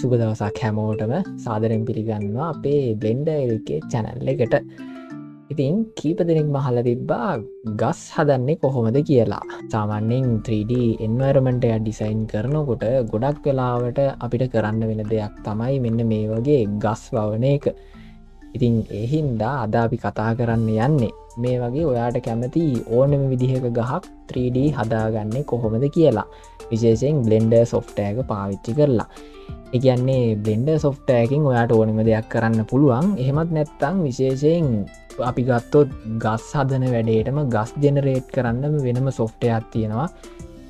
සුබ දවසක් හැමෝටම සාදරෙන් පිළිගන්නවා අපේ බ්ලෙන්ඩර් එකේ channel එකට. ඉතින් කීප දෙනෙක් මහලා තිබ්බා ගස් හදන්නේ කොහොමද කියලා. සාමාන්‍යයෙන් 3D environment එක ඩිසයින් කරනකොට ගොඩක් වෙලාවට අපිට කරන්න වෙන දෙයක් තමයි මෙන්න මේ වගේ ගස් වවන එක. ඉතින් ඒ හින්දා අද අපි කතා කරන්න යන්නේ මේ වගේ ඔයාට කැමති ඕනම විදිහක ගහක් 3D හදාගන්නේ කොහොමද කියලා. විශේෂයෙන් බ්ලෙන්ඩර් software එක පාවිච්චි කරලා. ඒ කියන්නේ බ්ලෙන්ඩර් software එකකින් ඔයාට ඕනම දෙයක් කරන්න පුළුවන්. එහෙමත් නැත්නම් විශේෂයෙන් අපි ගත්තොත් ගස් හදන වැඩේටම ගස් ජෙනරේට් කරන්න වෙනම software එකක් තියෙනවා.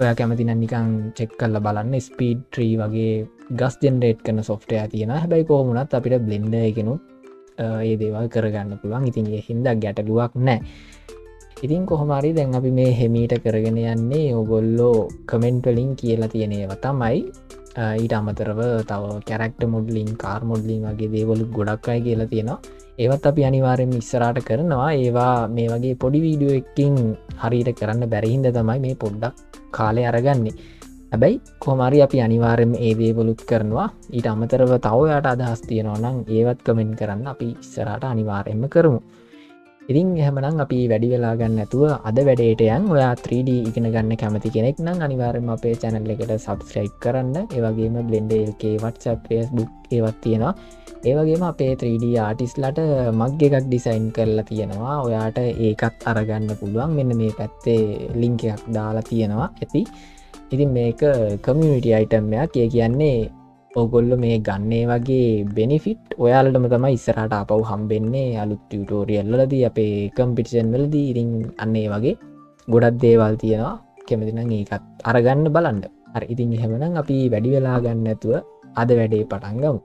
ඔයා කැමති නම් නිකන් චෙක් කරලා බලන්න ස්පීඩ් ට්‍රී වගේ ගස් ජෙනරේට් කරන software තියෙනවා. හැබැයි කොහොම වුණත් අපිට බ්ලෙන්ඩර් එකෙනුත් ඒ දේවල් කරගන්න පුළුවන්. ඉතින් ඒ හින්දා ගැටලුවක් නැහැ. ඉතින් කොහොම හරි දැන් අපි මේ හෙමීට කරගෙන යන්නේ ඕගොල්ලෝ කමෙන්ට් වලින් කියලා තියෙන ඒවා තමයි. ඊට අමතරව තව කැරක්ටර් මොඩලින්, කාර් මොඩලින් වගේ දේවල් ගොඩක් අය කියලා තියෙනවා. ඒවත් අපි අනිවාර්යෙන්ම ඉස්සරහට කරනවා. ඒවා මේ වගේ පොඩි වීඩියෝ එකකින් හරියට කරන්න බැරි හින්දා තමයි මේ පොඩ්ඩක් කාලේ අරගන්නේ. හැබැයි කොහොම හරි අපි අනිවාර්යෙන්ම ඒ දේවලුත් කරනවා. ඊට අමතරව තව ඔයාට අදහස් තියෙනවා නම් ඒවත් කමෙන්ට් කරන්න. අපි ඉස්සරහට අනිවාර්යෙන්ම කරමු. ඉතින් එහෙමනම් අපි වැඩි වෙලා ගන්න නැතුව අද වැඩේට යන්. ඔයා 3D ඉගෙන ගන්න කැමති කෙනෙක් නම් අනිවාර්යෙන්ම අපේ channel එකට subscribe කරන්න. ඒ වගේම Blender එකේ WhatsApp, Facebook ඒවත් තියෙනවා. ඒ වගේම අපේ 3D ආටිස්ට්ලාට මග් එකක් ඩිසයින් කරලා තියෙනවා. ඔයාට ඒකත් අරගන්න පුළුවන්. මෙන්න මේ පැත්තේ link එකක් දාලා තියෙනවා ඇති. ඉතින් මේක community item එකක්. ඒ කියන්නේ ඔගොල්ලෝ මේ ගන්නේ වගේ බෙනිෆිට් ඔයාලටම තමයි ඉස්සරහට ආපහු හම්බෙන්නේ අලුත් ටියුටෝරියල් වලදී, අපේ කම්පිටිෂන් වලදී. ඉතින් අන්න ඒ වගේ ගොඩක් දේවල් තියෙනවා. කැමති නම් ඒකත් අරගන්න බලන්න. හරි. ඉතින් එහෙමනම් අපි වැඩි වෙලා ගන්න නැතුව අද වැඩේ පටන් ගමු.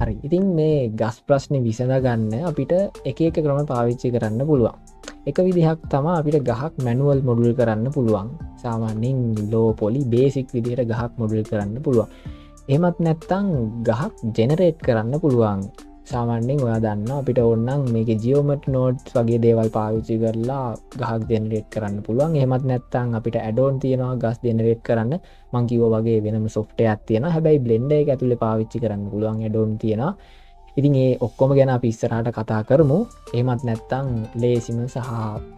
හරි. ඉතින් මේ ගස් ප්‍රශ්නේ විසඳ ගන්න අපිට එක එක ක්‍රම පාවිච්චි කරන්න පුළුවන්. එක විදිහක් තමයි අපිට ගහක් මැනුවල් මොඩුල් කරන්න පුළුවන්. සාමාන්‍යයෙන් ලෝ පොලි බේසික් විදිහට ගහක් මොඩුල් කරන්න පුළුවන්. එහෙමත් නැත්තම් ගහක් ජෙනරේට් කරන්න පුළුවන්. සාමාන්‍යයෙන් ඔයා දන්නවා අපිට ඕනනම් මේකේ ජියෝමෙට්‍රි නෝඩ්ස් වගේ දේවල් පාවිච්චි කරලා ගහක් ජෙනරේට් කරන්න පුළුවන්. එහෙමත් නැත්තම් අපිට ඇඩ්-ඔන් තියෙනවා ගස් ජෙනරේට් කරන්න. මම කිව්වා වගේ වෙනම software එකක් තියෙනවා. හැබැයි Blender එක ඇතුලේ පාවිච්චි කරන්න පුළුවන් ඇඩ්-ඔන් තියෙනවා. ඉතින් ඒ ඔක්කොම ගැන අපි ඉස්සරහට කතා කරමු. එහෙමත් නැත්තම් ලේසිම සහ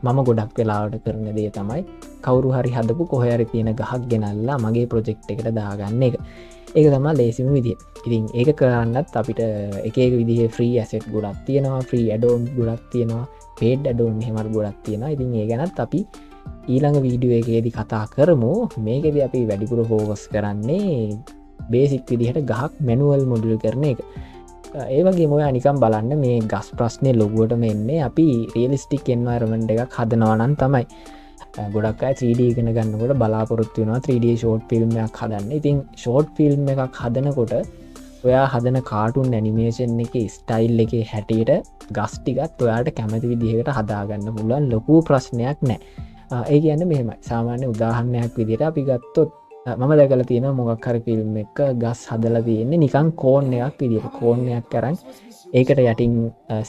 මම ගොඩක් වෙලාවට කරන දේ තමයි කවුරු හරි හදපු කොහේ හරි තියෙන ගහක් ගෙනල්ලා මගේ ප්‍රොජෙක්ට් එකට දාගන්න එක. ඒක තමයි ලේසිම විදිය. ඉතින් ඒක කරන්නත් අපිට එක එක විදිහේ ෆ්‍රී ඇසෙට් ගොඩක් තියෙනවා, ෆ්‍රී ඇඩ්-ඔන් ගොඩක් තියෙනවා, පේඩ් ඇඩ්-ඔන් එහෙමත් ගොඩක් තියෙනවා. ඉතින් ඒ ගැනත් අපි ඊළඟ වීඩියෝ එකේදී කතා කරමු. මේකෙදී අපි වැඩිපුර ફોකස් කරන්නේ බේසික් විදිහට ගහක් මැනුවල් මොඩුල් කරන එක. ඒ වගේම ඔයා නිකන් බලන්න මේ ගස් ප්‍රශ්නේ ලොකුවටම එන්නේ අපි රියලිස්ටික් එන්වයරන්මන්ට් එකක් හදනවා නම් තමයි. ගොඩක් අය 3D ඉගෙන ගන්නකොට බලාපොරොත්තු වෙනවා 3D ෂෝට් ෆිල්ම් එකක් හදන්න. ඉතින් ෂෝට් ෆිල්ම් එකක් හදනකොට ඔයා හදන කාටුන් ඇනිමේෂන් එකේ ස්ටයිල් එකේ හැටියට ගස් ටිකත් ඔයාට කැමති විදිහකට හදාගන්න පුළුවන්. ලොකු ප්‍රශ්නයක් නැහැ. ඒ කියන්නේ මෙහෙමයි. සාමාන්‍ය උදාහරණයක් විදිහට අපි ගත්තොත් මම දැකලා තියෙනවා මොකක් හරි ෆිල්ම් එකක ගස් හදලා තියෙන්නේ නිකන් කෝන් එකක් විදිහට. කෝන් එකක් කරන් ඒකට යටින්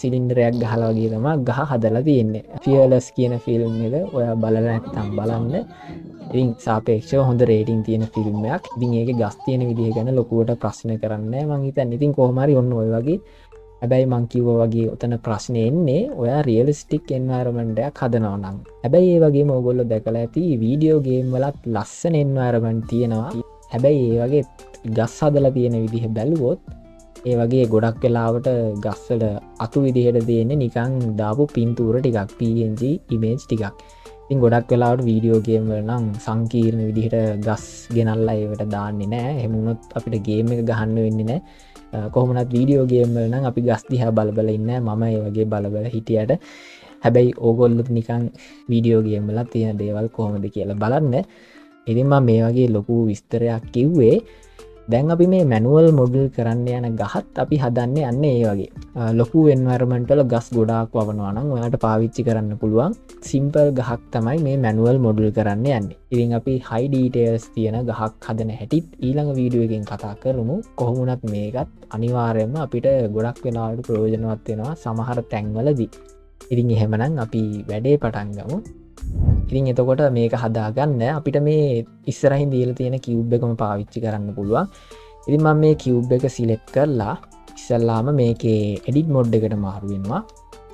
සිලින්ඩරයක් ගහලා වගේ තමයි ගහ හදලා තියෙන්නේ. ෆියර්ලස් කියන ෆිල්ම් එක ඔයා බලලා නැත්නම් බලන්න. ඉතින් සාපේක්ෂව හොඳ රේටින් තියෙන ෆිල්ම් එකක්. ඉතින් ඒකේ ගස් තියෙන විදිහ ගැන ලොකුවට ප්‍රශ්න කරන්නේ නැහැ මං හිතන්නේ. ඉතින් කොහොම හරි ඔන්න ඔය වගේ. හැබැයි මං කිව්වා වගේ උතන ප්‍රශ්නේ එන්නේ ඔයා රියලිස්ටික් එන්වයරන්මන්ට් එකක් හදනවා නම්. හැබැයි ඒ වගේම ඔයගොල්ලෝ දැකලා ඇති වීඩියෝ ගේම් වලත් ලස්සන එන්වයරන්මන්ට් තියෙනවා. හැබැයි ඒ වගේ ගස් හදලා තියෙන විදිහ බැලුවොත් ඒ වගේ ගොඩක් වෙලාවට ගස්වල අතු විදිහට තියෙන්නේ නිකන් දාපු පින්තූර ටිකක්, PNG ඉමේජ් ටිකක්. ඉතින් ගොඩක් වෙලාවට වීඩියෝ ගේම් වල නම් සංකීර්ණ විදිහට ගස් ගෙනල්ලා ඒකට දාන්නේ නැහැ. එහෙම වුණොත් අපිට ගේම් එක ගහන්න වෙන්නේ නැහැ. කොහොමවත් වීඩියෝ ගේම් වල නම් අපි ගස් දිහා බල බල ඉන්නේ නැහැ. මම ඒ වගේ බල බල හිටියට. හැබැයි ඕගොල්ලොත් නිකන් වීඩියෝ ගේම් වල තියෙන දේවල් කොහොමද කියලා බලන්න. ඉතින් මම මේ වගේ ලොකු විස්තරයක් කිව්වේ. දැන් අපි මේ මැනුවල් මොඩල් කරන්න යන ගහත් අපි හදන්නේ අන්න ඒ වගේ ලොකු එන්වයරන්මන්ට් වල ගස් ගොඩාක් වවනවා නම් ඔයාලට පාවිච්චි කරන්න පුළුවන් සිම්පල් ගහක් තමයි මේ මැනුවල් මොඩල් කරන්න යන්නේ. ඉතින් අපි හයි ඩීටේල්ස් තියෙන ගහක් හදන හැටිත් ඊළඟ වීඩියෝ එකකින් කතා කරමු. කොහොම වුණත් මේකත් අනිවාර්යයෙන්ම අපිට ගොඩක් වෙලාවට ප්‍රයෝජනවත් වෙනවා සමහර තැන්වලදී. ඉතින් එහෙමනම් අපි වැඩේ පටන් ගමු. ඉතින් එතකොට මේක හදාගන්න අපිට මේ ඉස්සරහින් දීලා තියෙන කියුබ් එකම පාවිච්චි කරන්න පුළුවන්. ඉතින් මම මේ කියුබ් එක සිලෙක්ට් කරලා ඉස්සල්ලාම මේකේ එඩිට් මොඩ් එකට මාරු වෙනවා.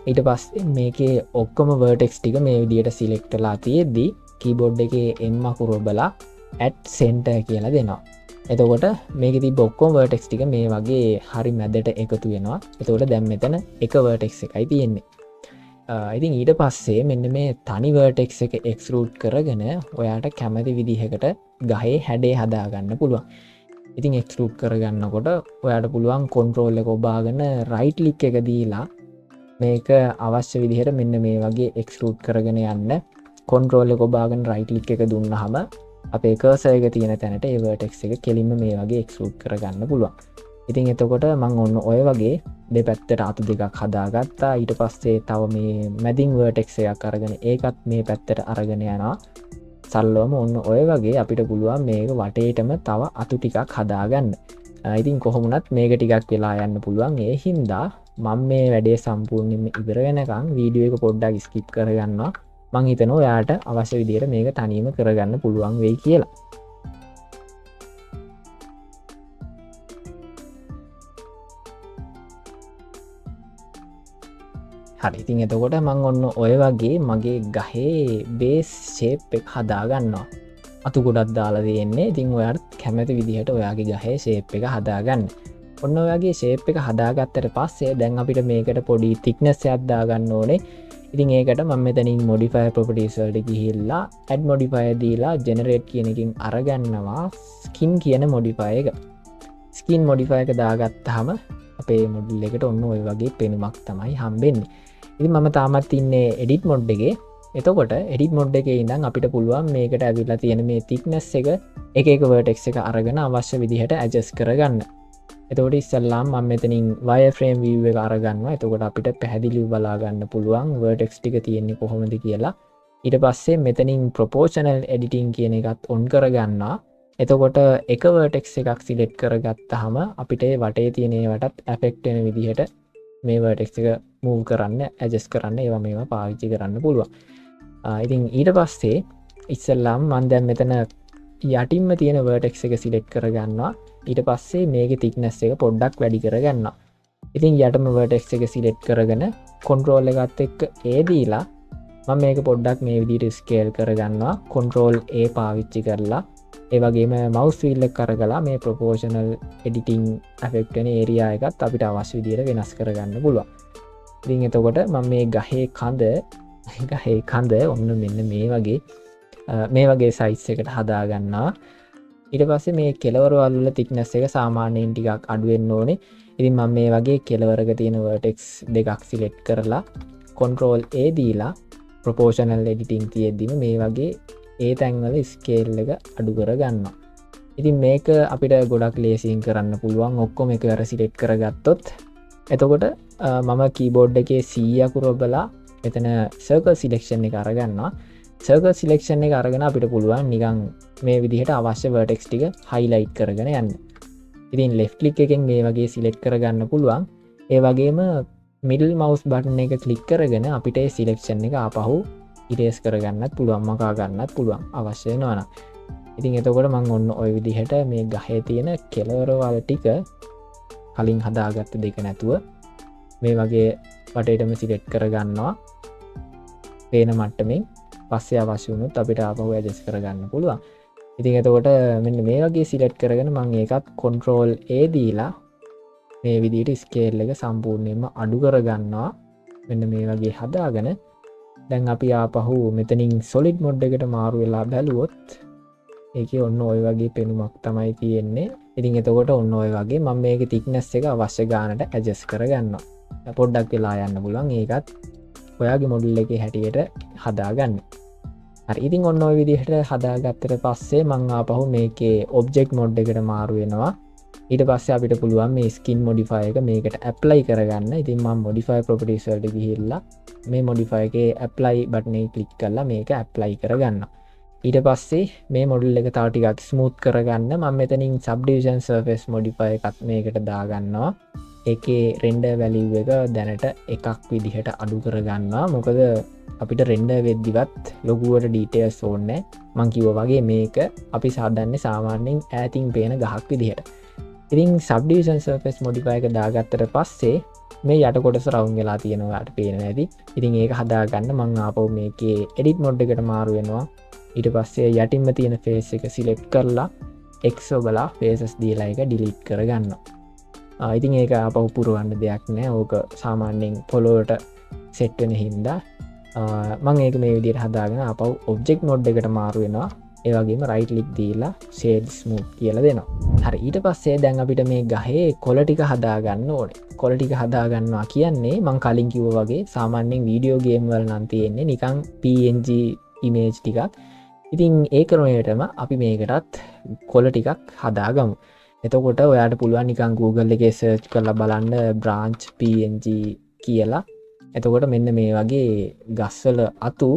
ඊට පස්සේ මේකේ ඔක්කොම වර්ටෙක්ස් ටික මේ විදිහට සිලෙක්ට් කරලා තියෙද්දි කීබෝඩ් එකේ M අකුර ඔබලා at center කියලා දෙනවා. එතකොට මේකේ තිබ්බ ඔක්කොම වර්ටෙක්ස් ටික මේ වගේ හරි මැදට එකතු වෙනවා. එතකොට දැන් මෙතන එක වර්ටෙක්ස් එකයි තියෙන්නේ. ඉතින් ඊට පස්සේ මෙන්න මේ තනි වර්ටෙක්ස් එක එක්ස්රූට් කරගෙන ඔයාට කැමති විදිහකට ගහේ හැඩේ හදාගන්න පුළුවන්. ඉතින් එක්ස්රූට් කරගන්නකොට ඔයාට පුළුවන් කන්ට්‍රෝල් එක ඔබාගෙන රයිට් ක්ලික් එක දීලා මේක අවශ්‍ය විදිහට මෙන්න මේ වගේ එක්ස්රූට් කරගෙන යන්න කන්ට්‍රෝල් එක ඔබාගෙන රයිට් ක්ලික් එක දුන්නාම අපේ කර්සර් එක තියෙන තැනට ඒ වර්ටෙක්ස් එක කෙලින්ම මේ වගේ එක්ස්රූට් කරගන්න පුළුවන්. ඉතින් එතකොට මම ඔන්න ඔය වගේ දෙපැත්තට අතු දෙකක් හදාගත්තා. ඊට පස්සේ තව මේ මැදින් වර්ටෙක්ස් එකක් අරගෙන ඒකත් මේ පැත්තට අරගෙන යනවා. සරලවම ඔන්න ඔය වගේ අපිට පුළුවන් මේක වටේටම තව අතු ටිකක් හදාගන්න. ඉතින් කොහොමුණත් මේක ටිකක් වෙලා යන්න පුළුවන්. ඒ හින්දා මම මේ වැඩේ සම්පූර්ණයෙන්ම ඉවර වෙනකන් වීඩියෝ එක පොඩ්ඩක් ස්කිප් කරගන්නවා. මං හිතනවා ඔයාට අවශ්‍ය විදිහට මේක තනියම කරගන්න පුළුවන් වෙයි කියලා. හරි, ඉතින් එතකොට මං ඔන්න ඔය වගේ මගේ ගහේ බේස් ෂේප් එක හදාගන්නවා. අතු ගොඩක් දාලා තියෙන්නේ. ඉතින් ඔයාට කැමති විදිහට ඔයාගේ ගහේ ෂේප් එක හදාගන්න. ඔන්න ඔයාගේ ෂේප් එක හදාගත්තට පස්සේ දැන් අපිට මේකට පොඩි thickness එකක් දාගන්න ඕනේ. ඉතින් ඒකට මම මෙතනින් modify properties වලට ගිහිල්ලා add modifier දීලා generate කියන එකකින් අරගන්නවා skin කියන modifier එක. skin modifier එක දාගත්තාම අපේ model එකට ඔන්න ඔය වගේ පෙනුමක් තමයි හම්බෙන්නේ. ඉතින් මම තාමත් ඉන්නේ edit mode එකේ. එතකොට edit mode එකේ ඉඳන් අපිට පුළුවන් මේකට ඇවිල්ලා තියෙන මේ thickness එක එක එක vertex එක අරගෙන අවශ්‍ය විදිහට adjust කරගන්න. එතකොට ඉස්සල්ලාම මම මෙතනින් wireframe view එක අරගන්නවා. එතකොට අපිට පැහැදිලිව බලා ගන්න පුළුවන් vertex ටික තියෙන්නේ කොහොමද කියලා. ඊට පස්සේ මෙතනින් proportional editing කියන එකත් on කරගන්නවා. එතකොට එක vertex එකක් select කරගත්තාම අපිට වටේ තියෙන ඒවටත් affect වෙන විදිහට මේ vertex එක move කරන්න, adjust කරන්න, ඒවා මේවා පාවිච්චි කරන්න පුළුවන්. ඉතින් ඊට පස්සේ ඉස්සල්ලාම මම දැන් මෙතන යටින්ම තියෙන vertex එක select කරගන්නවා. ඊට පස්සේ මේකේ thickness එක පොඩ්ඩක් වැඩි කරගන්නවා. ඉතින් යටම vertex එක select කරගෙන control එකත් එක්ක A දීලා මම මේක පොඩ්ඩක් මේ විදිහට scale කරගන්නවා. control A පාවිච්චි කරලා ඒ වගේම mouse wheel එක කරගලා මේ proportional editing effect වෙන area එකත් අපිට අවශ්‍ය විදිහට වෙනස් කරගන්න පුළුවන්. ඉතින් එතකොට මම මේ ගහේ කඳ ඔන්න මෙන්න මේ වගේ size එකට හදා ගන්නවා. ඊට පස්සේ මේ කෙලවරවල් වල thickness එක සාමාන්‍යයෙන් ටිකක් අඩු වෙන්න ඕනේ. ඉතින් මම මේ වගේ කෙලවරක තියෙන vertex දෙකක් select කරලා control A දීලා proportional editing තියෙද්දිම මේ වගේ ඒ තැන්වල ස්කේල් එක අඩු කර ගන්නවා. ඉතින් මේක අපිට ගොඩක් ලේසියෙන් කරන්න පුළුවන් ඔක්කොම එකවර සිලෙක්ට් කරගත්තොත්. එතකොට මම කීබෝඩ් එකේ C අකුර ඔබලා මෙතන circle selection එක අරගන්නවා. circle selection එක අරගෙන අපිට පුළුවන් නිකන් මේ විදිහට අවශ්‍ය vertex ටික highlight කරගෙන යන්න. ඉතින් left click එකෙන් මේ වගේ select කරගන්න පුළුවන්. ඒ වගේම middle mouse button එක click කරගෙන අපිට ඒ selection එක ආපහු erase කරගන්නත් පුළුවන්, මකා ගන්නත් පුළුවන් අවශ්‍ය වෙනවා නම්. ඉතින් එතකොට මම ඔන්න ওই විදිහට මේ ගහේ තියෙන කෙළවරවල් ටික කලින් හදාගත්ත දෙක නැතුව මේ වගේ වටේටම select කරගන්නවා. පේන මට්ටමින් පස්සේ අවශ්‍ය වුණොත් අපිට ආපහු adjust කරගන්න පුළුවන්. ඉතින් එතකොට මෙන්න මේ වගේ select කරගෙන මම ඒකත් control A දීලා මේ විදිහට scale එක සම්පූර්ණයෙන්ම අඩු කරගන්නවා. මෙන්න මේ වගේ හදාගෙන දැන් අපි ආපහු මෙතනින් solid mode එකට මාරු වෙලා බැලුවොත් ඒකේ ඔන්න ඔය වගේ පෙනුමක් තමයි තියෙන්නේ. ඉතින් එතකොට ඔන්න ඔය වගේ මම මේකේ thickness එක අවශ්‍ය ගානට adjust කරගන්නවා. පොඩ්ඩක් වෙලා යන්න පුළුවන්. ඒකත් ඔයාගේ මොඩල් එකේ හැටියට හදාගන්න. හරි, ඉතින් ඔන්න ඔය විදිහට හදාගත්තට පස්සේ මම ආපහු මේකේ object mode එකට මාරු වෙනවා. ඊට පස්සේ අපිට පුළුවන් මේ skin modifier එක මේකට apply කරගන්න. ඉතින් මම modify properties වලට ගිහිල්ලා මේ modifier එකේ apply button එක click කරලා මේක apply කරගන්නවා. ඊට පස්සේ මේ model එක තව ටිකක් smooth කරගන්න මම මෙතනින් subdivision surface modifier එකත් මේකට දාගන්නවා. ඒකේ render value එක දැනට එකක් විදිහට අඩු කරගන්නවා. මොකද අපිට render වෙද්දිවත් ලොකුවට details ඕනේ නැහැ. මම කිව්වා වගේ මේක අපි සාමාන්‍යයෙන් ඈතින් පේන ගහක් විදිහට. ඉතින් සබ්ඩිවිෂන් සර්ෆස් මොඩිෆයි එක දාගත්තට පස්සේ මේ යට කොටස රවුන් වෙලා තියෙනවාට පේන ඇති. ඉතින් ඒක හදාගන්න මං ආපව් මේකේ එඩිට් මොඩ් එකට මාරු වෙනවා. ඊට පස්සේ යටින්ම තියෙන ෆේස් එක සිලෙක්ට් කරලා එක්ස් ඔබලා ෆේසස් දීලා එක ඩිලීට් කරගන්න. ඉතින් ඒක ආපහු පුරවන්න දෙයක් නෑ. ඕක සාමාන්‍යයෙන් පොළොවට සෙට් වෙන හින්දා මං ඒක මේ විදිහට හදාගෙන ආපහු ඔබ්ජෙක්ට් මොඩ් එකට මාරු වෙනවා. ඒ වගේම රයිට් ක්ලික් දීලා ෂේඩ් ස්මූත් කියලා දෙනවා. හරි, ඊට පස්සේ දැන් අපිට මේ ගහේ කොළ ටික හදාගන්න ඕනේ. කොළ ටික හදාගන්නවා කියන්නේ මං කලින් කිව්වා වගේ සාමාන්‍යයෙන් වීඩියෝ ගේම් වල නම් තියෙන්නේ නිකන් PNG ඉමේජ් ටිකක්. ඉතින් ඒ ක්‍රමයටම අපි මේකටත් කොළ ටිකක් හදාගමු. එතකොට ඔයාට පුළුවන් නිකන් Google එකේ සර්ච් කරලා බලන්න branch png කියලා. එතකොට මෙන්න මේ වගේ ගස්වල අතු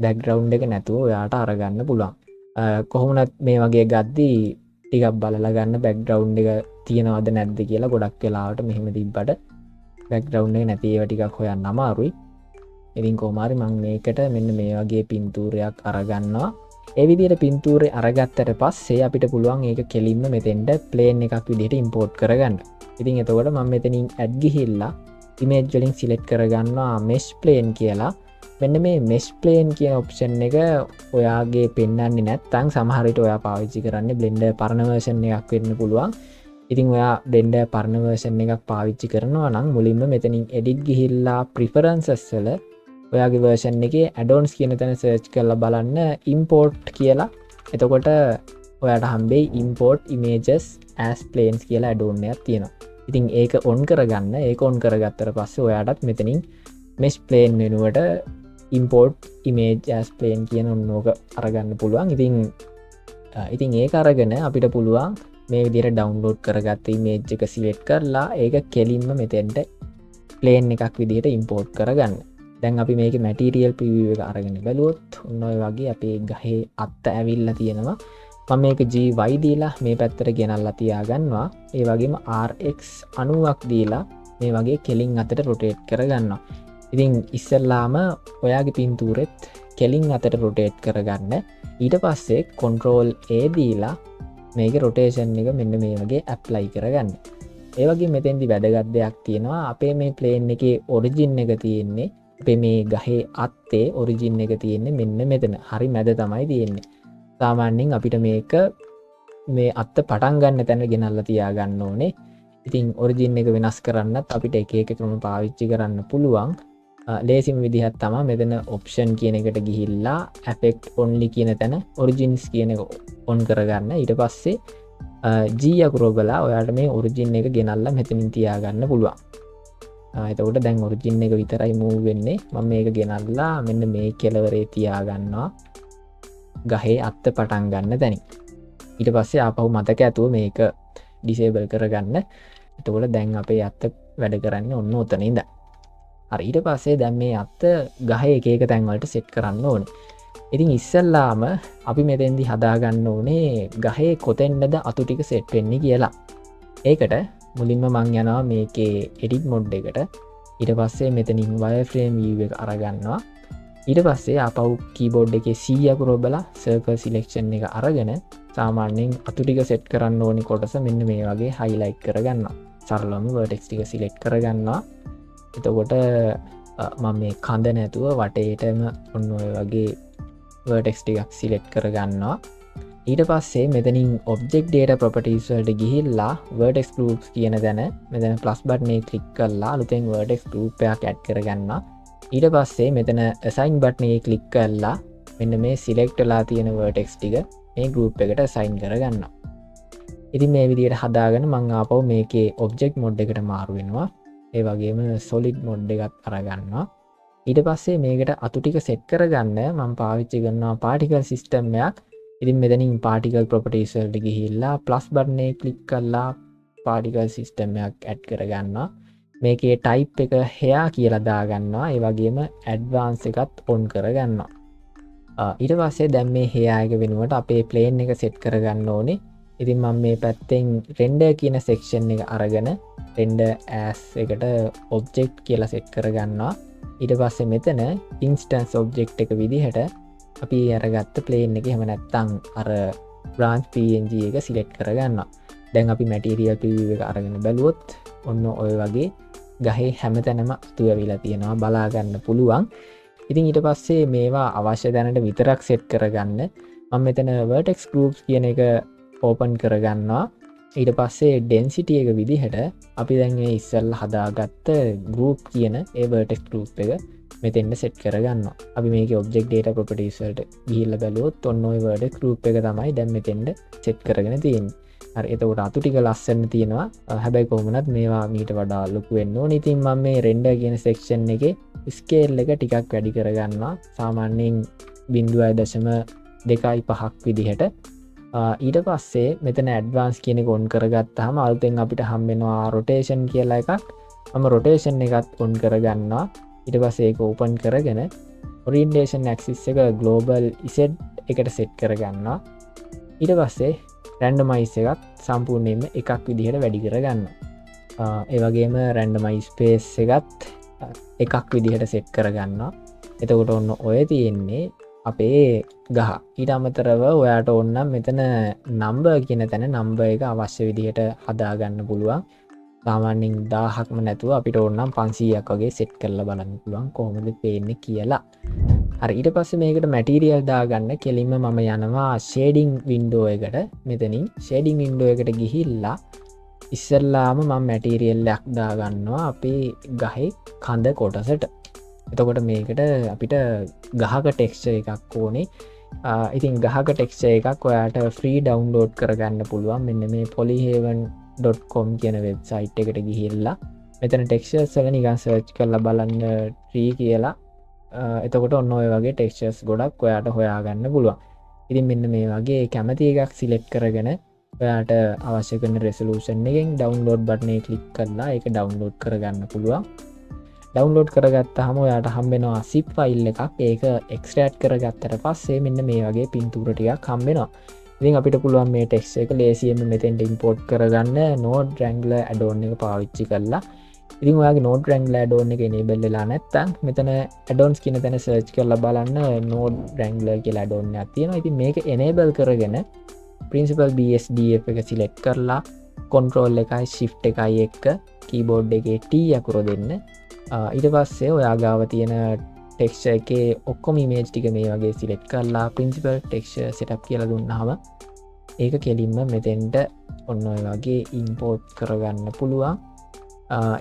බෑග්ග්‍රවුන්ඩ් එක නැතුව ඔයාට අරගන්න පුළුවන්. කොහොමනත් මේ වගේ ගද්දී ටිකක් බලලා ගන්න බෑග්ග්‍රවුන්ඩ් එක තියෙනවද නැද්ද කියලා. ගොඩක් වෙලාවට මෙහෙම තිබ්බට බෑග්ග්‍රවුන්ඩ් එක නැති ඒවා ටිකක් හොයන්න අමාරුයි. ඉතින් කොහොම හරි මම මේකට මෙන්න මේ වගේ පින්තූරයක් අරගන්නවා. ඒ විදිහට පින්තූරේ අරගත්තට පස්සේ අපිට පුළුවන් ඒක කෙලින්ම මෙතෙන්ට ප්ලේන් එකක් විදිහට ඉම්පෝර්ට් කරගන්න. ඉතින් එතකොට මම මෙතනින් ඇඩ් ගිහිල්ලා ඉමේජ් වලින් සිලෙක්ට් කරගන්නවා mesh plane කියලා. මෙන්න මේ mesh plane කියන ඔප්ෂන් එක ඔයාගේ පෙන්වන්නේ නැත්නම් සමහර විට ඔයා පාවිච්චි කරන්නේ Blender පරණ version එකක් වෙන්න පුළුවන්. ඉතින් ඔයා Blender පරණ version එකක් පාවිච්චි කරනවා නම් මුලින්ම මෙතනින් edit ගිහිල්ලා preferences වල ඔයාගේ version එකේ add-ons කියන තැන search කරලා බලන්න import කියලා. එතකොට ඔයාට හම්බෙයි import images as planes කියලා add-on එකක් තියෙනවා. ඉතින් ඒක on කරගන්න. ඒක on කරගත්තට පස්සේ ඔයාටත් මෙතනින් mesh plane මෙනුවට import image as plane කියන ඕක අරගන්න පුළුවන්. ඉතින් ඒක අරගෙන අපිට පුළුවන් මේ විදිහට download කරගත්ත image එක select කරලා ඒක කෙලින්ම මෙතෙන්ට plane එකක් විදිහට import කරගන්න. දැන් අපි මේක මැටීරියල් ප්‍රිවිව් එක අරගෙන බැලුවොත් ඔන්න ඔය වගේ අපේ ගහේ අත්ත ඇවිල්ලා තියෙනවා. මම මේක GY දීලා මේ පැත්තට ගෙනල්ලා තියාගන්නවා. ඒ වගේම RX 90ක් දීලා මේ වගේ කෙලින් අතට රොටේට් කරගන්නවා. ඉතින් ඉස්සෙල්ලාම ඔයාගේ පින්තූරෙත් කෙලින් අතට රොටේට් කරගන්න. ඊට පස්සේ control A දීලා මේකේ rotation එක මෙන්න මේ වගේ apply කරගන්න. ඒ වගේ මෙතෙන්දි වැදගත් දෙයක් තියෙනවා. අපේ මේ plane එකේ origin එක තියෙන්නේ අපේ මේ ගහේ අත්තේ ඔරිජින් එක තියෙන්නේ මෙන්න මෙතන. හරි මැද තමයි තියෙන්නේ. සාමාන්‍යයෙන් අපිට මේක මේ අත්ත පටන් ගන්න තැන ගෙනල්ලා තියාගන්න ඕනේ. ඉතින් ඔරිජින් එක වෙනස් කරන්නත් අපිට එක එක ක්‍රම පාවිච්චි කරන්න පුළුවන්. ලේසිම විදිහක් තමයි මෙතන option කියන එකට ගිහිල්ලා effect only කියන තැන origins කියන එක on කරගන්න. ඊට පස්සේ G අකුර ඔබලා ඔයාට මේ ඔරිජින් එක ගෙනල්ලා මෙතනින් තියාගන්න පුළුවන්. එතකොට දැන් ඔරිජින් එක විතරයි මූව් වෙන්නේ. මම මේක ගෙනල්ලා මෙන්න මේ කෙලවරේ තියාගන්නවා ගහේ අත්ත පටන් ගන්න තැනින්. ඊට පස්සේ ආපහු මතක ඇතුව මේක ඩිසේබල් කරගන්න. එතකොට දැන් අපේ අත්ත වැඩ කරන්නේ ඔන්න ඔතන ඉඳන්. හරි, ඊට පස්සේ දැන් මේ අත්ත ගහේ එක එක තැන් වලට සෙට් කරන්න ඕනේ. ඉතින් ඉස්සෙල්ලාම අපි මෙතෙන්දි හදාගන්න ඕනේ ගහේ කොතෙන්ද අතු ටික සෙට් වෙන්නේ කියලා. ඒකට මුලින්ම මං යනවා මේකේ edit mode එකට. ඊට පස්සේ මෙතනින් wireframe view එක අරගන්නවා. ඊට පස්සේ ආපහු keyboard එකේ C අකුර ඔබලා circle selection එක අරගෙන සාමාන්‍යයෙන් අතු ටික set කරන්න ඕනි කොටස මෙන්න මේ වගේ highlight කරගන්නවා. සරලවම vertex ටික select කරගන්නවා. එතකොට මම මේ කඳ නැතුව වටේටම ඔන්න ඔය වගේ vertex ටිකක් select කරගන්නවා. ඊට පස්සේ මෙතනින් object data properties වලට ගිහිල්ලා vertex groups කියන තැන මෙතන plus button එක click කරලා අලුතෙන් vertex group එකක් add කරගන්නවා. ඊට පස්සේ මෙතන assign button එක click කරලා මෙන්න මේ select වෙලා තියෙන vertex ටික මේ group එකට assign කරගන්නවා. ඉතින් මේ විදිහට හදාගෙන මම ආපහු මේකේ object mode එකට මාරු වෙනවා. ඒ වගේම solid mode එකත් අරගන්නවා. ඊට පස්සේ මේකට අතු ටික set කරගන්න මම පාවිච්චි කරනවා particle system එකක්. ඉතින් මෙතනින් particle properties වලට ගිහිල්ලා plus button එක click කරලා particle system එකක් add කරගන්නවා. මේකේ type එක hair කියලා දාගන්නවා. ඒ වගේම advance එකත් on කරගන්නවා. ඊට පස්සේ දැන් මේ hair එක වෙනුවට අපේ plane එක set කරගන්න ඕනේ. ඉතින් මම මේ පැත්තෙන් render කියන section එක අරගෙන render as එකට object කියලා set කරගන්නවා. ඊට පස්සේ මෙතන instance object එක විදිහට අපි අරගත්ත plane එක එහෙම නැත්නම් අර branch png එක select කරගන්නවා. දැන් අපි මැටීරියල් ප්‍රිවිව් එක අරගෙන බැලුවොත් ඔන්න ඔය වගේ ගහේ හැමතැනම තුයවිලා තියෙනවා බලාගන්න පුළුවන්. ඉතින් ඊට පස්සේ මේවා අවශ්‍ය දැනට විතරක් සෙට් කරගන්න මම මෙතන vertex groups කියන එක ඕපන් කරගන්නවා. ඊට පස්සේ density එක විදිහට අපි දැන් මේ ඉස්සෙල්ලා හදාගත්ත group කියන ඒ vertex group එක මෙතෙන්ට සෙට් කරගන්නවා. අපි මේකේ object data properties වලට ගිහිල්ලා බැලුවොත් ඔන්න ඔය vertex group එක තමයි දැන් මෙතෙන්ට සෙට් කරගෙන තියෙන්නේ. හරි, එතකොට අතු ටික ලස්සන තියෙනවා. හැබැයි කොහොමනත් මේවා මීට වඩා ලොකු වෙන්න ඕනේ. ඉතින් මම මේ render කියන section එකේ scale එක ටිකක් වැඩි කරගන්නවා. සාමාන්‍යයෙන් 0.25ක් විදිහට. ඊට පස්සේ මෙතන ඇඩ්වාන්ස් කියන එක ඔන් කරගත්තාම අලුතෙන් අපිට හම්බෙනවා rotation කියලා එකක්. මම rotation එකත් ඔන් කරගන්නවා. ඊට පස්සේ ඒක ඕපන් කරගෙන orientation axis එක global z එකට සෙට් කරගන්නවා. ඊට පස්සේ randomize එකත් සම්පූර්ණයෙන්ම එකක් විදිහට වැඩි කරගන්නවා. ඒ වගේම randomize space එකත් එකක් විදිහට සෙට් කරගන්නවා. එතකොට ඔන්න ඔය තියෙන්නේ අපේ ගහ. ඊට අමතරව ඔයාට ඕන්නම් මෙතන නම්බර් කියන තැන නම්බර් එක අවශ්‍ය විදිහට හදාගන්න පුළුවන්. සාමාන්‍යයෙන් 1000ක්ම නැතුව අපිට ඕන්නම් 500ක් වගේ සෙට් කරලා බලන්න පුළුවන් කොහොමද පේන්නේ කියලා. හරි, ඊට පස්සේ මේකට මැටීරියල් දාගන්න කෙලින්ම මම යනවා ෂේඩිං වින්ඩෝ එකට. මෙතනින් ෂේඩිං වින්ඩෝ එකට ගිහිල්ලා ඉස්සෙල්ලාම මම මැටීරියල් එකක් දාගන්නවා අපේ ගහේ කඳ කොටසට. එතකොට මේකට අපිට ගහක ටෙක්ස්චර් එකක් ඕනේ. ඉතින් ගහක ටෙක්ස්චර් එකක් ඔයාට ෆ්‍රී ඩවුන්ලෝඩ් කරගන්න පුළුවන්. මෙන්න මේ polyhaven.com කියන වෙබ්සයිට් එකට ගිහිල්ලා මෙතන ටෙක්ස්චර්ස් වල නිකන් සර්ච් කරලා බලන්න ට්‍රී කියලා. එතකොට ඔන්න ඔය වගේ ටෙක්ස්චර්ස් ගොඩක් ඔයාට හොයාගන්න පුළුවන්. ඉතින් මෙන්න මේ වගේ කැමති එකක් සිලෙක්ට් කරගෙන ඔයාට අවශ්‍ය කරන රෙසලූෂන් එකෙන් ඩවුන්ලෝඩ් බටන් එක ක්ලික් කරලා ඒක ඩවුන්ලෝඩ් කරගන්න පුළුවන්. ඩවුන්ලෝඩ් කරගත්තාම ඔයාට හම්බෙනවා zip ෆයිල් එකක්. ඒක එක්ස්ට්‍රැක්ට් කරගත්තට පස්සේ මෙන්න මේ වගේ පින්තූර ටිකක් හම්බෙනවා. ඉතින් අපිට පුළුවන් මේ ටෙක්ස්ට් එක ලේසියෙන්ම මෙතෙන්ට ඉම්පෝර්ට් කරගන්න Node Wrangler add-on එක පාවිච්චි කරලා. ඉතින් ඔයාගේ Node Wrangler add-on එක enable වෙලා නැත්නම් මෙතන add-ons කියන තැන search කරලා බලන්න Node Wrangler කියලා add-on එකක් තියෙනවා. ඉතින් මේක enable කරගෙන principal BSDF එක select කරලා control එකයි shift එකයි එක්ක keyboard එකේ T අකුර දෙන්න. ඊට පස්සේ ඔයා ගාව තියෙන ටෙක්ස්චර් එකේ ඔක්කොම ඉමේජ් ටික මේ වගේ සිලෙක්ට් කරලා principal texture setup කියලා දුන්නාම ඒක කෙලින්ම මෙතෙන්ට ඔන්න ඔය වගේ import කරගන්න පුළුවන්.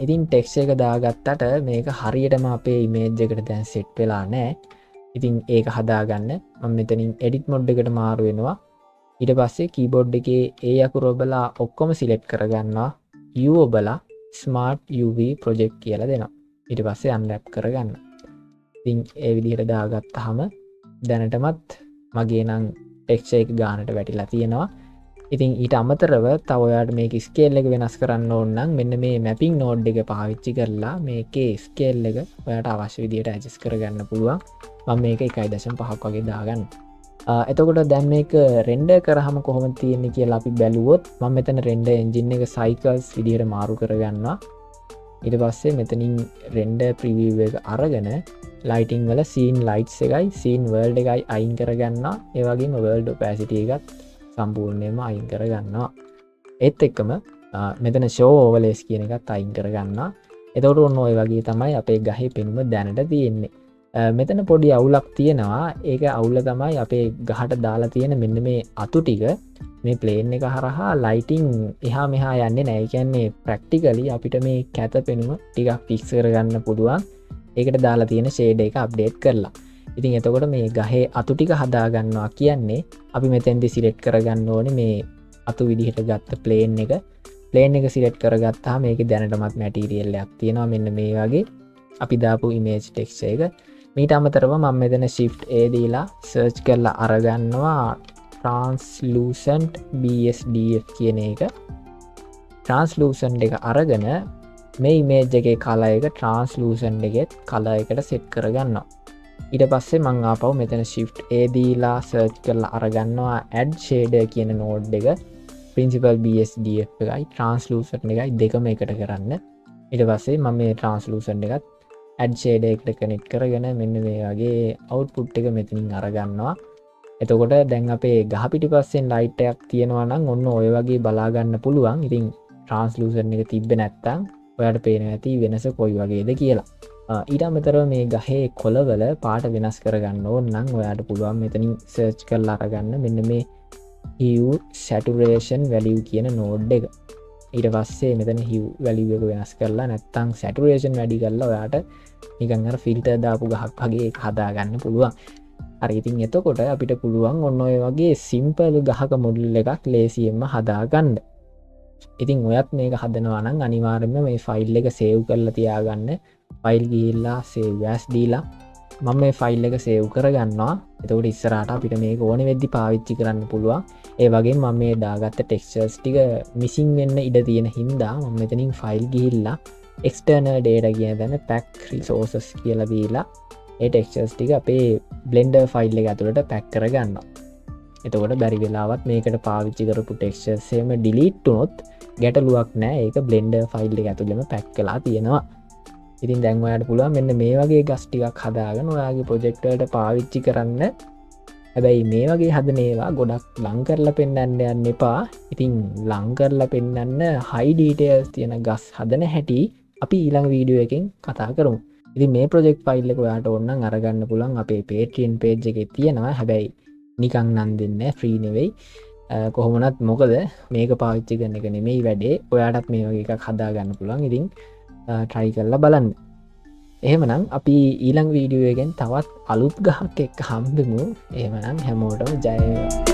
ඉතින් ටෙක්ස්චර් එක දාගත්තට මේක හරියටම අපේ ඉමේජ් එකට දැන් සෙට් වෙලා නැහැ. ඉතින් ඒක හදාගන්න මම මෙතනින් edit mode එකට මාරු වෙනවා. ඊට පස්සේ keyboard එකේ ඒ අකුර ඔබලා ඔක්කොම සිලෙක්ට් කරගන්නවා. U ඔබලා smart UV project කියලා දෙනවා. ඊට පස්සේ unwrap කරගන්න. ඉතින් ඒ විදිහට දාගත්තාම දැනටමත් මගේ නම් ටෙක්ස්චර් එක ගානට වැටිලා තියෙනවා. ඉතින් ඊට අමතරව තව ඔයාලට මේක ස්කේල් එක වෙනස් කරන්න ඕන නම් මෙන්න මේ mapping node එක පාවිච්චි කරලා මේකේ ස්කේල් එක ඔයාලට අවශ්‍ය විදිහට adjust කරගන්න පුළුවන්. මම මේක 1.5ක් වගේ දාගන්න. එතකොට දැන් මේක render කරාම කොහොමද තියෙන්නේ කියලා අපි බැලුවොත් මම මෙතන render engine එක cycles විදිහට මාරු කරගන්නවා. ඊට පස්සේ මෙතනින් render preview එක අරගෙන lighting වල scene lights එකයි scene world එකයි අයින් කරගන්නවා. ඒ වගේම world opacity එකත් සම්පූර්ණයෙන්ම අයින් කරගන්නවා. ඒත් එක්කම මෙතන show overlays කියන එකත් අයින් කරගන්නවා. එතකොට ඔන්න ඔය වගේ තමයි අපේ ගහේ පෙනුම දැනට තියෙන්නේ. මෙතන පොඩි අවුලක් තියෙනවා. ඒක අවුල තමයි අපේ ගහට දාලා තියෙන මෙන්න මේ අතු ටික මේ ප්ලේන් එක හරහා ලයිටිං එහා මෙහා යන්නේ නැහැ. ඒ කියන්නේ ප්‍රැක්ටිකලි අපිට මේ කැත පෙනුම ටිකක් ෆික්ස් කරගන්න පුළුවන්. ඒකට දාලා තියෙන ෂේඩ් එක අප්ඩේට් කරලා. ඉතින් එතකොට මේ ගහේ අතු ටික හදා ගන්නවා කියන්නේ අපි මෙතෙන්දි සිලෙක්ට් කරගන්න ඕනේ මේ අතු විදිහට ගත්ත ප්ලේන් එක. ප්ලේන් එක සිලෙක්ට් කරගත්තාම මේකේ දැනටමත් මැටීරියල් එකක් තියෙනවා මෙන්න මේ වගේ. අපි දාපු ඉමේජ් ටෙක්ස්චර් එක. මීට අමතරව මම මෙතන shift A දීලා search කරලා අරගන්නවා translucent BSDF කියන එක. translucent එක අරගෙන මේ image එකේ color එක translucent එකේ color එකට set කරගන්නවා. ඊට පස්සේ මම ආපහු මෙතන shift A දීලා search කරලා අරගන්නවා add shader කියන node එක. principal BSDF එකයි translucent එකයි දෙකම එකට කරන්න. ඊට පස්සේ මම මේ translucent එකත් add shader එකට connect කරගෙන මෙන්න මේ වගේ output එක මෙතනින් අරගන්නවා. එතකොට දැන් අපේ ගහ පිටිපස්සෙන් ලයිට් එකක් තියෙනවා නම් ඔන්න ඔය වගේ බලාගන්න පුළුවන්. ඉතින් ට්‍රාන්ස්ලූසන් එක තිබ්බේ නැත්තම් ඔයාලට පේනවා ඇති වෙනස කොයි වගේද කියලා. ඊට අමතරව මේ ගහේ කොළවල පාට වෙනස් කරගන්න ඕන නම් ඔයාලට පුළුවන් මෙතනින් සර්ච් කරලා අරගන්න මෙන්න මේ hue saturation value කියන නෝඩ් එක. ඊට පස්සේ මෙතන hue value එක වෙනස් කරලා නැත්තම් saturation වැඩි කරලා ඔයාට නිකන් අර ෆිල්ටර් දාපු ගහක් වගේ එක හදාගන්න පුළුවන්. හරි ඉතින් එතකොට අපිට පුළුවන් ඔන්න ඔය වගේ සිම්පල් ගහක මොඩල් එකක් ලේසියෙන්ම හදාගන්න. ඉතින් ඔයත් මේක හදනවා නම් අනිවාර්යයෙන්ම මේ ෆයිල් එක සේව් කරලා තියාගන්න. ෆයිල් ගිහිල්ලා save as දීලා මම මේ ෆයිල් එක සේව් කරගන්නවා. එතකොට ඉස්සරහට අපිට මේක ඕන වෙද්දි පාවිච්චි කරන්න පුළුවන්. ඒ වගේම මම මේ දාගත්ත ටෙක්ස්චර්ස් ටික මිසින් වෙන්න ඉඩ තියෙන හින්දා මම මෙතනින් ෆයිල් ගිහිල්ලා external data කියන තැන pack resources කියලා දීලා ඒ ටෙක්ස්චර්ස් ටික අපේ බ්ලෙන්ඩර් ෆයිල් එක ඇතුළට පැක් කරගන්නවා. එතකොට බැරි වෙලාවත් මේකට පාවිච්චි කරපු ටෙක්ස්චර්ස් එහෙම ඩිලීට් වුණොත් ගැටලුවක් නෑ. ඒක බ්ලෙන්ඩර් ෆයිල් එක ඇතුළෙම පැක් කරලා තියෙනවා. ඉතින් දැන් ඔයාලට පුළුවන් මෙන්න මේ වගේ ගස් ටිකක් හදාගෙන ඔයාගේ ප්‍රොජෙක්ට් වලට පාවිච්චි කරන්න. හැබැයි මේ වගේ හදන ඒවා ගොඩක් ලං කරලා පෙන්වන්න යන්න එපා. ඉතින් ලං කරලා පෙන්වන්න high details තියෙන ගස් හදන හැටි අපි ඊළඟ වීඩියෝ එකෙන් කතා කරමු. ඉතින් මේ ප්‍රොජෙක්ට් ෆයිල් එක ඔයාලට ඕන නම් අරගන්න පුළුවන් අපේ Patreon page එකේ තියෙනවා. හැබැයි නිකන් නම් දෙන්නේ නැහැ, ෆ්‍රී නෙවෙයි. කොහොමනත් මොකද මේක පාවිච්චි කරන එක නෙමෙයි වැඩේ. ඔයාටත් මේ වගේ එකක් හදාගන්න පුළුවන්. ඉතින් try කරලා බලන්න. එහෙමනම් අපි ඊළඟ වීඩියෝ එකෙන් තවත් අලුත් ගහක් එක්ක හම්බෙමු. එහෙමනම් හැමෝටම ජය වේවා.